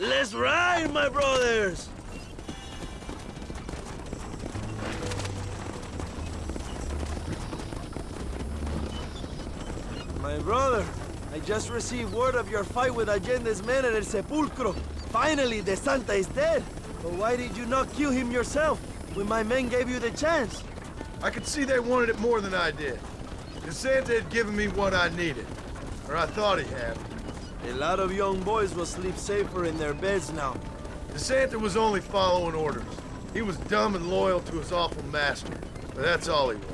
Let's ride, my brothers! My brother, I just received word of your fight with Allende's men at El Sepulcro. Finally, De Santa is dead. But why did you not kill him yourself when my men gave you the chance? I could see they wanted it more than I did. De Santa had given me what I needed. Or I thought he had. A lot of young boys will sleep safer in their beds now. De Santa was only following orders. He was dumb and loyal to his awful master. But that's all he was.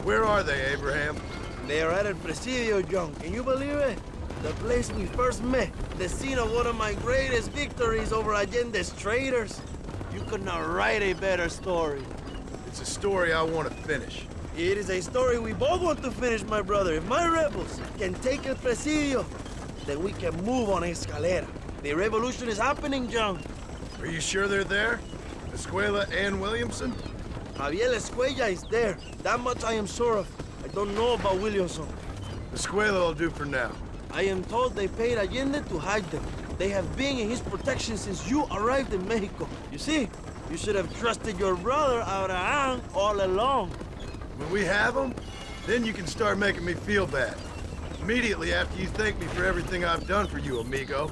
Where are they, Abraham? They are at El Presidio, John. Can you believe it? The place we first met. The scene of one of my greatest victories over Allende's traitors. You could not write a better story. It's a story I want to finish. It is a story we both want to finish, my brother. If my rebels can take El Presidio, then we can move on Escalera. The revolution is happening, John. Are you sure they're there? Escuela and Williamson? Javier Escuella is there. That much I am sure of. I don't know about Williamson. Escuela will do for now. I am told they paid Allende to hide them. They have been in his protection since you arrived in Mexico. You see, you should have trusted your brother, Abraham, all along. When we have them, then you can start making me feel bad. Immediately after you thank me for everything I've done for you, amigo.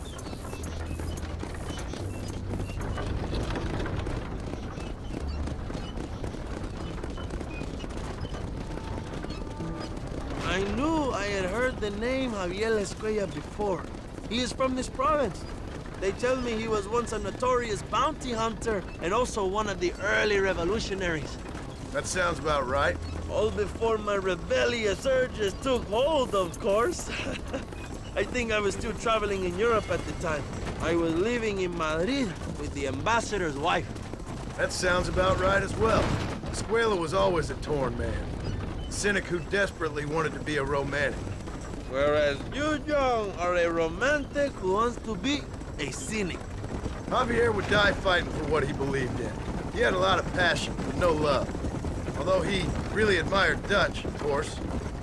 I knew I had heard the name Javier Escuella before. He is from this province. They tell me he was once a notorious bounty hunter and also one of the early revolutionaries. That sounds about right. All before my rebellious urges took hold, of course. I think I was still traveling in Europe at the time. I was living in Madrid with the ambassador's wife. That sounds about right as well. Escuela was always a torn man. A cynic who desperately wanted to be a romantic. Whereas you, John, are a romantic who wants to be a cynic. Javier would die fighting for what he believed in. He had a lot of passion, but no love. Although he really admired Dutch, of course.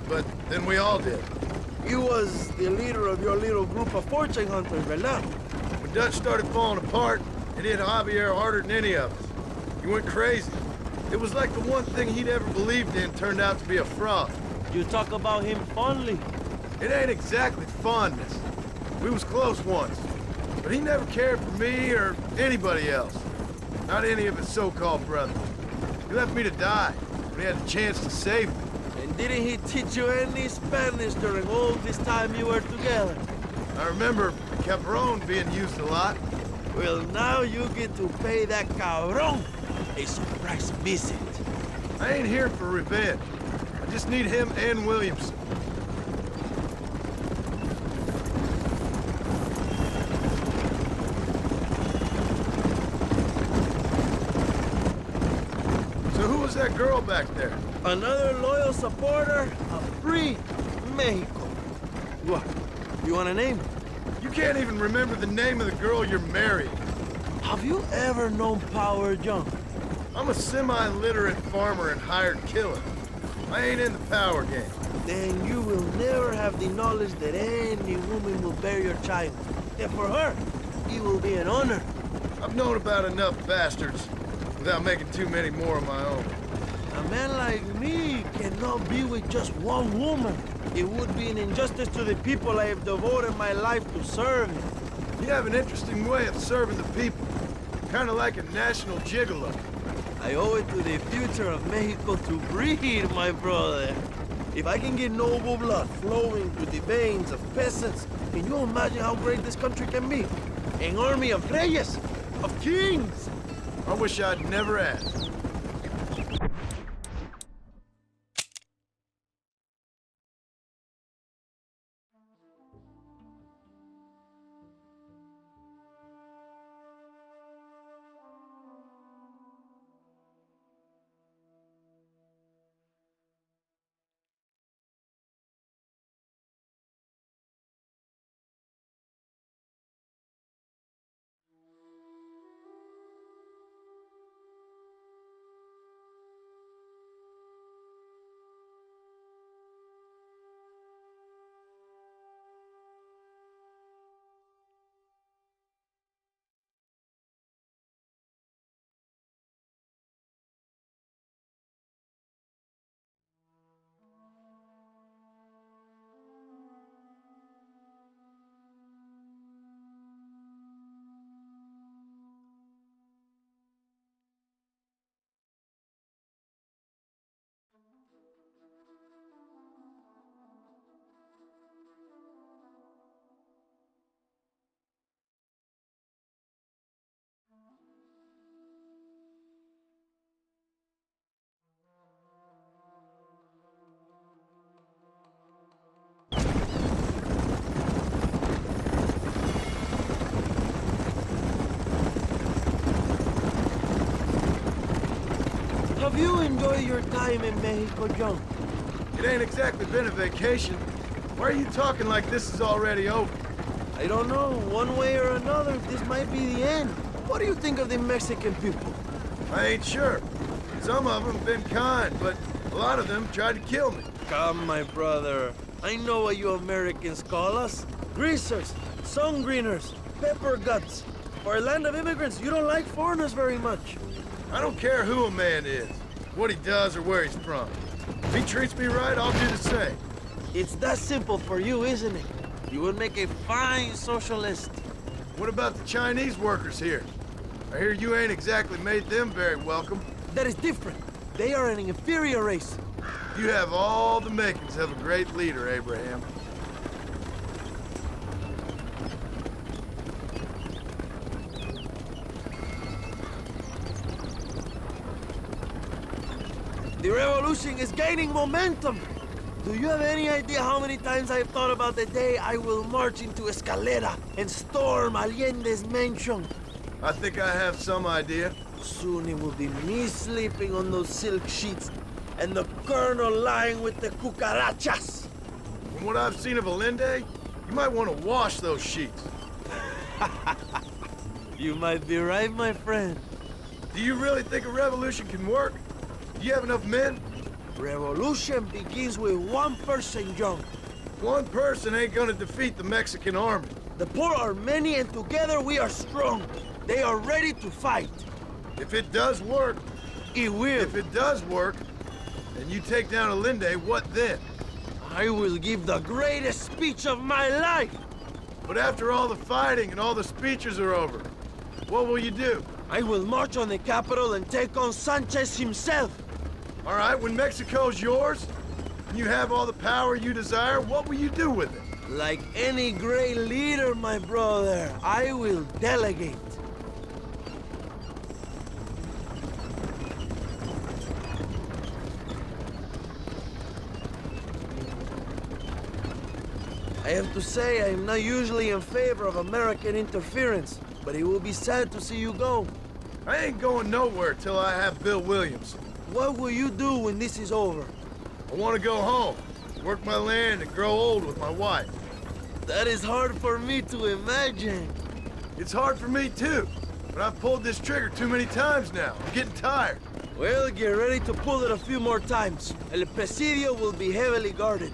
But then we all did. He was the leader of your little group of fortune hunters, ¿verdad? When Dutch started falling apart, it hit Javier harder than any of us. He went crazy. It was like the one thing he'd ever believed in turned out to be a fraud. You talk about him fondly. It ain't exactly fondness. We was close once. But he never cared for me or anybody else. Not any of his so-called brothers. He left me to die when he had the chance to save me. And didn't he teach you any Spanish during all this time you were together? I remember Cabron being used a lot. Well, now you get to pay that cabron a surprise visit. I ain't here for revenge. I just need him and Williamson. So who was that girl back there? Another loyal supporter of free Mexico. What? You want a name? You can't even remember the name of the girl you're marrying. Have you ever known power, John? I'm a semi-literate farmer and hired killer. I ain't in the power game. Then you will never have the knowledge that any woman will bear your child. And for her, it will be an honor. I've known about enough bastards without making too many more of my own. A man like me cannot be with just one woman. It would be an injustice to the people I have devoted my life to serve. You have an interesting way of serving the people. Kind of like a national gigolo. I owe it to the future of Mexico to breed, my brother. If I can get noble blood flowing through the veins of peasants, can you imagine how great this country can be? An army of reyes, of kings. I wish I'd never asked. have you enjoyed your time in Mexico, John? It ain't exactly been a vacation. Why are you talking like this is already over? I don't know. One way or another, this might be the end. What do you think of the Mexican people? I ain't sure. Some of them have been kind, but a lot of them tried to kill me. Come, my brother. I know what you Americans call us. Greasers, sun greeners, pepper guts. For a land of immigrants, you don't like foreigners very much. I don't care who a man is, what he does or where he's from. If he treats me right, I'll do the same. It's that simple for you, isn't it? You would make a fine socialist. What about the Chinese workers here? I hear you ain't exactly made them very welcome. That is different. They are an inferior race. You have all the makings of a great leader, Abraham. The revolution is gaining momentum. Do you have any idea how many times I've thought about the day I will march into Escalera and storm Allende's mansion? I think I have some idea. Soon it will be me sleeping on those silk sheets and the colonel lying with the cucarachas. From what I've seen of Allende, you might want to wash those sheets. You might be right, my friend. Do you really think a revolution can work? Do you have enough men? Revolution begins with one person, John. One person ain't gonna defeat the Mexican army. The poor are many and together we are strong. They are ready to fight. If it does work, It will. if it does work, and you take down Allende, what then? I will give the greatest speech of my life. But after all the fighting and all the speeches are over, what will you do? I will march on the capital and take on Sanchez himself. All right, when Mexico's yours, and you have all the power you desire, what will you do with it? Like any great leader, my brother, I will delegate. I have to say, I am not usually in favor of American interference, but it will be sad to see you go. I ain't going nowhere till I have Bill Williams. What will you do when this is over? I want to go home, work my land, and grow old with my wife. That is hard for me to imagine. It's hard for me too, but I've pulled this trigger too many times now. I'm getting tired. Well, get ready to pull it a few more times. El Presidio will be heavily guarded.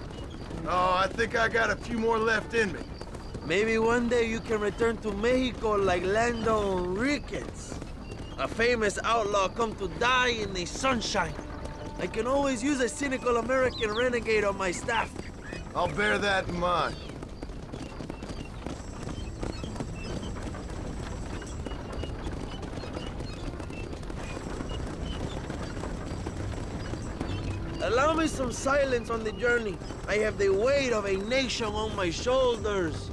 Oh, I think I got a few more left in me. Maybe one day you can return to Mexico like Lando Enriquez. A famous outlaw come to die in the sunshine. I can always use a cynical American renegade on my staff. I'll bear that in mind. Allow me some silence on the journey. I have the weight of a nation on my shoulders.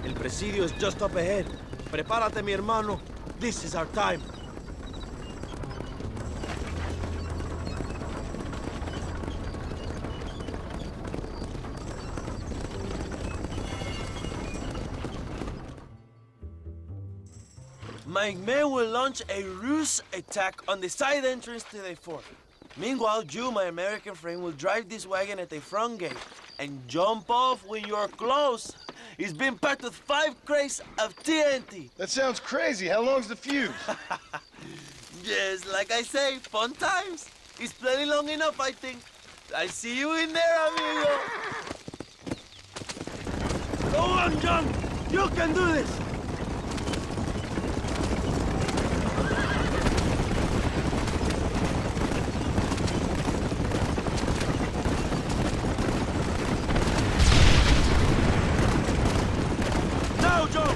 El Presidio is just up ahead. Prepárate, mi hermano. This is our time. My men will launch a ruse attack on the side entrance to the fort. Meanwhile, you, my American friend, will drive this wagon at the front gate and jump off when you're close. It's been packed with 5 crates of TNT. That sounds crazy. How long's the fuse? Yes, like I say, fun times. It's plenty long enough, I think. I see you in there, amigo. Go on, John. You can do this. Now, John.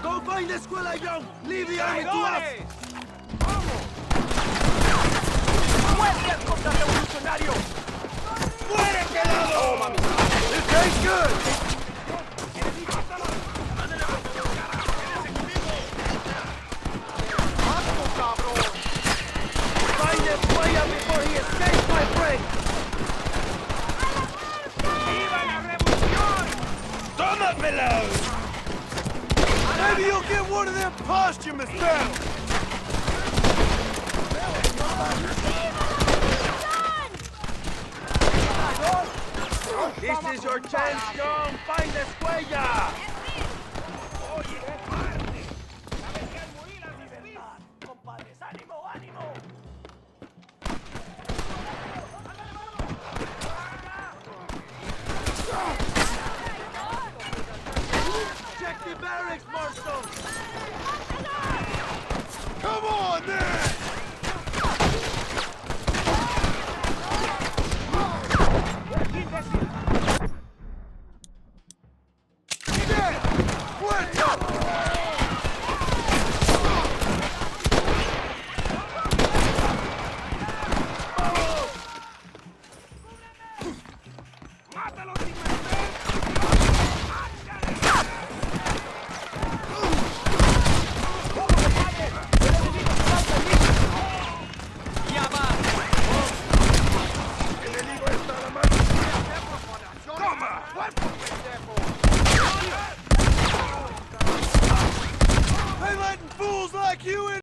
Go find the escuela, John. Leave the army to us. ¡Muerte al contrarrevolucionario! ¡Muérete, lado! This tastes good! Find the Escuela before he escapes, my friend. ¡Viva la revolución! ¡Tómatelo! Maybe you'll get one of them posthumous medals! This is your chance, John. Find the Escuela. Check the barracks, Marston.